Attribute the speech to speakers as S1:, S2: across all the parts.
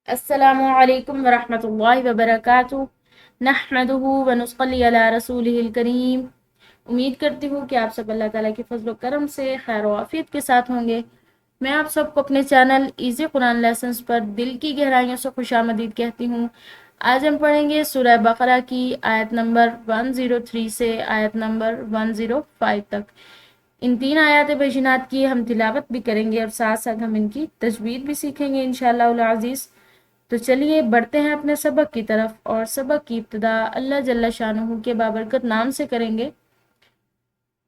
S1: अस्सलामु अलैकुम वरहमतुल्लाहि वबरकातुहू नहमदुहु व नुसल्ली अला रसूलिहिल करीम। उम्मीद करती हूँ कि आप सब अल्लाह ताला के फजल व करम से खैर व आफियत के साथ होंगे। मैं आप सबको अपने चैनल इजी कुरान लेसन्स पर दिल की गहराइयों से खुशामदीद कहती हूँ। आज हम पढ़ेंगे सूरह बकरा की आयत नंबर 103 से आयत नंबर 105 तक। इन 3 आयात बयिनात की हम तिलावत भी करेंगे और साथ साथ हम इनकी तजवीद भी सीखेंगे इंशाअल्लाह उल अज़ीज़। तो चलिए बढ़ते हैं अपने सबक की तरफ, और सबक की इब्तिदा अल्लाह जल्ल शानुहु के बाबरकत नाम से करेंगे।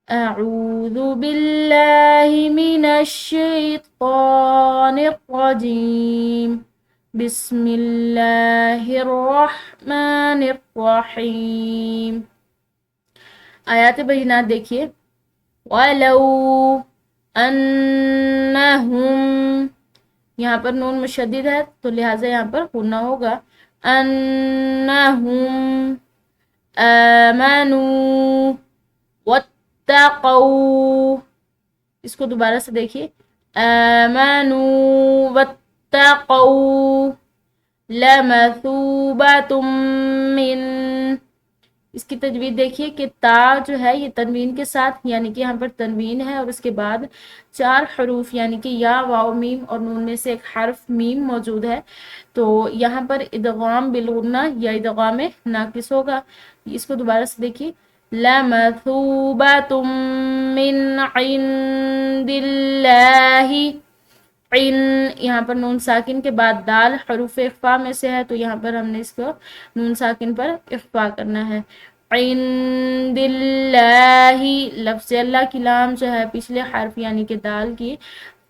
S1: अऊज़ु बिल्लाहि मिनश शैतानिर रजीम। बिस्मिल्लाहिर रहमानिर रहीम। आयात बयिनात देखिए। वलौ अन्नहुम, यहाँ पर नून मुशद्दिद है तो लिहाजा यहाँ पर गुन्ना होगा। अन्नहुम आमनू वत्तक़ौ, इसको दोबारा से देखिए। आमनू वत्तक़ौ लमसूबतुम मिन, इसकी तजवीद देखिए कि ता जो है ये तनवीन के साथ, यानी कि यहाँ पर तनवीन है और उसके बाद 4 हरूफ यानी कि या वाव मीम और नून में से एक हर्फ मीम मौजूद है, तो यहाँ पर इदगाम बिलगुन्ना या इदगाम नाकिस होगा। इसको दोबारा से देखिए। लमसूबतुम मिन इंदिल्लाहि, इन, यहाँ पर नून साकिन के बाद दाल हरूफ इख्फा में से है, तो यहाँ पर हमने इसको नून साकिन पर इख्फा करना है। इंदिल्लाही, लफ्ज़ अल्लाह की लाम जो है पिछले हर्फ यानी कि दाल की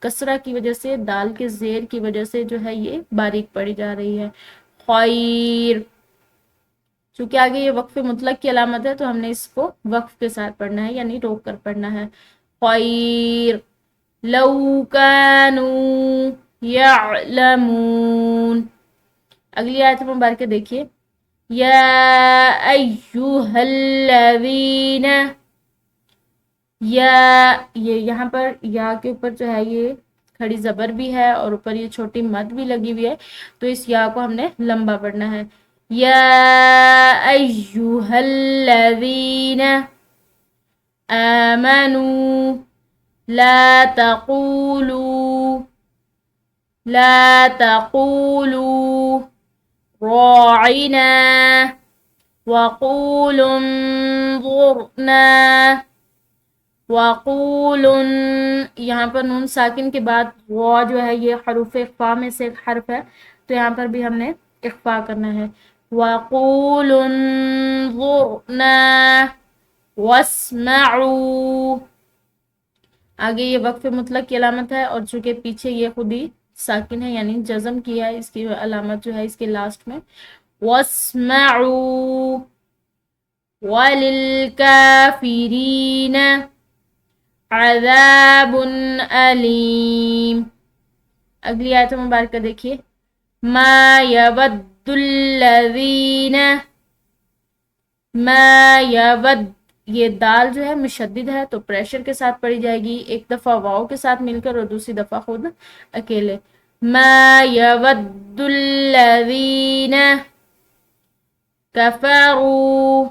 S1: कसरा की वजह से, दाल के ज़ेर की वजह से जो है ये बारीक पड़ी जा रही है। खैर, चूँकि आगे ये वक्फ मुतलक की अलामत है तो हमने इसको वक्फ के साथ पढ़ना है, यानी रोक कर पढ़ना है। खैर लौ कानू यअलमून। अगली आयत मुबारक देखिए। या अय्युहल्लज़ीना, या, ये यहाँ पर या के ऊपर जो है ये खड़ी ज़बर भी है और ऊपर ये छोटी मद भी लगी हुई है, तो इस या को हमने लंबा पढ़ना है। या अय्युहल्लज़ीना आमनू ला तक़ूलू राइना वक़ूलु उन्ज़ुरना वक़ूलुन, यहाँ पर नून साकिन के बाद वो जो है ये हरूफ इख्फा में से एक हर्फ है, तो यहाँ पर भी हमने इख्फा करना है। वक़ूलु उन्ज़ुरना वस्मऊ, आगे ये वक्फ मुतलक की अलामत है और चूँकि पीछे ये खुद ही साकिन है यानी जज़म किया है, इसकी अलामत जो है इसके लास्ट में। वस्मऊ वलिल काफिरीन अज़ाबुन अलीम। अगली आयत मुबारक देखिए। मा यवद्दुल्लज़ीना, मा यवद, ये दाल जो है मुशद्दिद है तो प्रेशर के साथ पढ़ी जाएगी, एक दफ़ा वाव के साथ मिलकर और दूसरी दफ़ा खुद अकेले। मा यवद्दुल्लज़ीना कफ़रू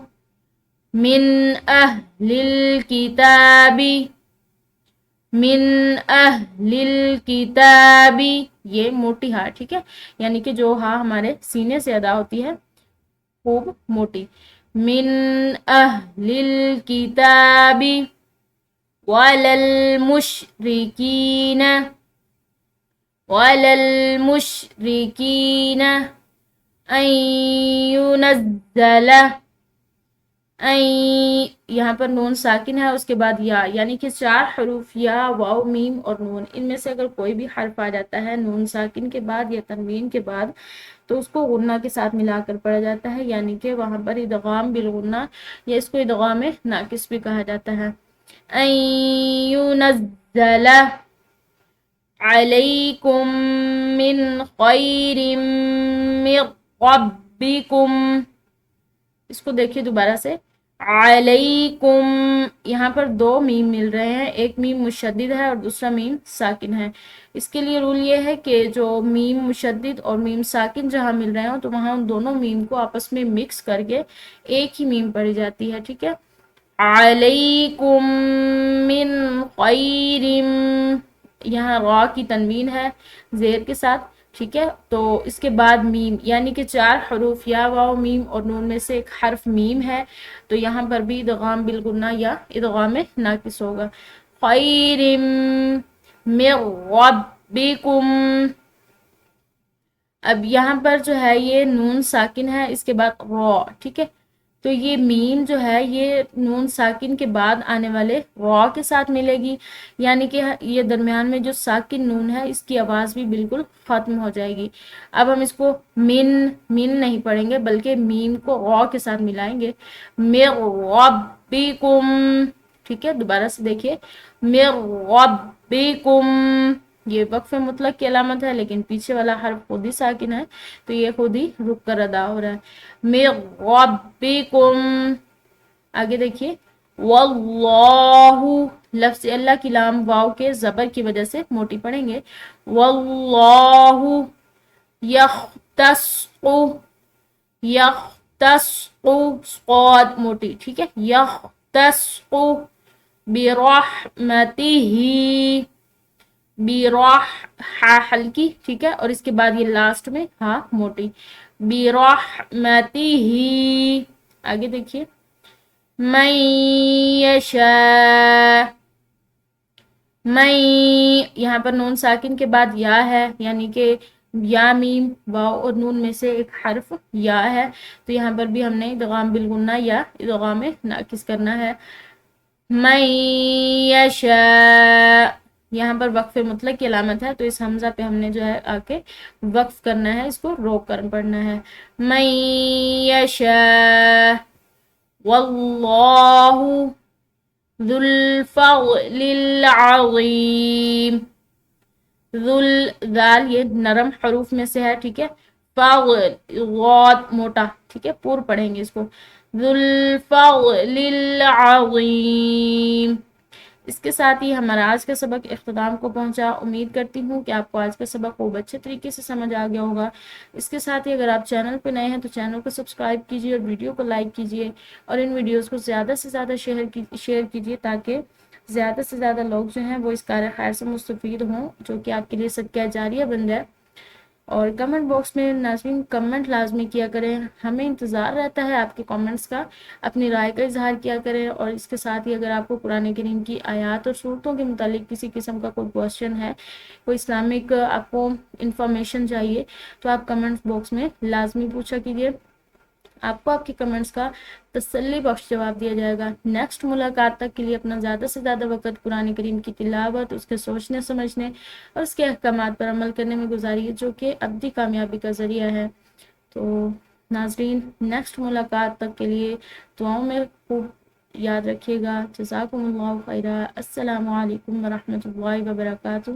S1: मिन अहलिल किताबी, मिन अहलिल किताबी, ये मोटी हा, ठीक है, यानी कि जो हा हमारे सीने से अदा होती है खूब मोटी। मिन अहलिल किताबी वलल मुशरिकीन अन युनज़्ज़ला, यहाँ पर नून साकिन है उसके बाद या, यानी कि 4 हरूफ या वाव मीम और नून, इनमें से अगर कोई भी हर्फ आ जाता है नून साकिन के बाद या तनवीन के बाद तो उसको गुन्ना के साथ मिलाकर पढ़ा जाता है, यानी कि वहाँ पर इदगाम बिल गुन्ना या इसको इदगाम नाकिस भी कहा जाता है। अन युनज़्ज़ला अलैकुम मिन खैरिम मिर रब्बिकुम, इसको देखिए दोबारा से। علیکم، یہاں پر دو میم مل رہے ہیں، ایک میم مشدد ہے اور دوسرا میم ساکن ہے۔ اس کے لیے رول یہ ہے کہ جو میم مشدد اور میم ساکن جہاں مل رہے ہوں تو وہاں ان دونوں میم کو آپس میں مکس کر کے ایک ہی میم پڑھی جاتی ہے، ٹھیک ہے۔ علیکم من خیر، یہاں را کی تنوین ہے زیر کے ساتھ، ٹھیک ہے۔ تو اس کے بعد میم، یعنی کہ چار حروف یا واو میم اور نون میں سے ایک حرف میم ہے، تو یہاں پر بھی ادغام بالغنہ یا ادغام ناقص ہوگا۔ خیر من ربکم، اب یہاں پر جو ہے یہ نون ساکن ہے، اس کے بعد را، ٹھیک ہے۔ تو یہ میم جو ہے یہ نون ساکن کے بعد آنے والے را کے ساتھ ملے گی، یعنی کہ یہ درمیان میں جو ساکن نون ہے اس کی آواز بھی بالکل ختم ہو جائے گی۔ اب ہم اس کو من نہیں پڑھیں گے بلکہ میم کو را کے ساتھ ملائیں گے۔ من ربکم، ٹھیک ہے، دوبارہ سے دیکھیے، من ربکم، یہ وقف مطلق کی علامت ہے لیکن پیچھے والا حرف خود ہی ساکن ہے تو یہ خود ہی رک کر ادا ہو رہا ہے۔ من ربکم، آگے دیکھیے، واللہ، لفظ اللہ کی لام واو کے زبر کی وجہ سے موٹی پڑھیں گے۔ واللہ یختص، یختص، صاد موٹی، ٹھیک ہے، یختص برحمتہ، براہ، ہا ہلکی، ٹھیک ہے، اور اس کے بعد یہ لاسٹ میں ہا موٹی، برحمتہ، آگے دیکھیے، من یشاء، من، یہاں پر نون ساکن کے بعد یا ہے، یعنی کہ یا میم واو اور نون میں سے ایک حرف یا ہے، تو یہاں پر بھی ہم نے ادغام بالغنہ یا ادغام ناقص کرنا ہے۔ من یشاء، یہاں پر وقف مطلق کی علامت ہے تو اس حمزہ پہ ہم نے جو ہے آ کے وقف کرنا ہے، اس کو روک کر پڑھنا ہے۔ من یشاء، واللہ ذو الفضل العظیم، ذال یہ نرم حروف میں سے ہے، ٹھیک ہے، فضل غاد موٹا، ٹھیک ہے، پور پڑھیں گے اس کو، ذو الفضل العظیم۔ اس کے ساتھ ہی ہمارا آج کا سبق اختتام کو پہنچا۔ امید کرتی ہوں کہ آپ کو آج کا سبق خوب اچھے طریقے سے سمجھ آ گیا ہوگا۔ اس کے ساتھ ہی اگر آپ چینل پہ نئے ہیں تو چینل کو سبسکرائب کیجیے اور ویڈیو کو لائک کیجیے اور ان ویڈیوز کو زیادہ سے زیادہ شیئر کیجیے تاکہ زیادہ سے زیادہ لوگ جو ہیں وہ اس کار خیر سے مستفید ہوں، جو کہ آپ کے لیے صدقہ جاریہ بن جائے۔ اور کمنٹ باکس میں ناظرین کمنٹ لازمی کیا کریں، ہمیں انتظار رہتا ہے آپ کے کمنٹس کا، اپنی رائے کا اظہار کیا کریں۔ اور اس کے ساتھ ہی اگر آپ کو قرآن کریم کی آیات اور صورتوں کے متعلق کسی قسم کا کوئی کوشچن ہے، کوئی اسلامک آپ کو انفارمیشن چاہیے تو آپ کمنٹ باکس میں لازمی پوچھا کیجیے، آپ کو آپ کے کمنٹس کا تسلی بخش جواب دیا جائے گا۔ نیکسٹ ملاقات تک کے لیے اپنا زیادہ سے زیادہ وقت قرآن کریم کی تلاوت، اس کے سوچنے سمجھنے اور اس کے احکامات پر عمل کرنے میں گزاریے، جو کہ ابدی کامیابی کا ذریعہ ہے۔ تو ناظرین نیکسٹ ملاقات تک کے لیے دعاؤں میں خوب یاد رکھیے گا۔ جزاکم اللہ خیرہ۔ السلام علیکم ورحمۃ اللہ وبرکاتہ۔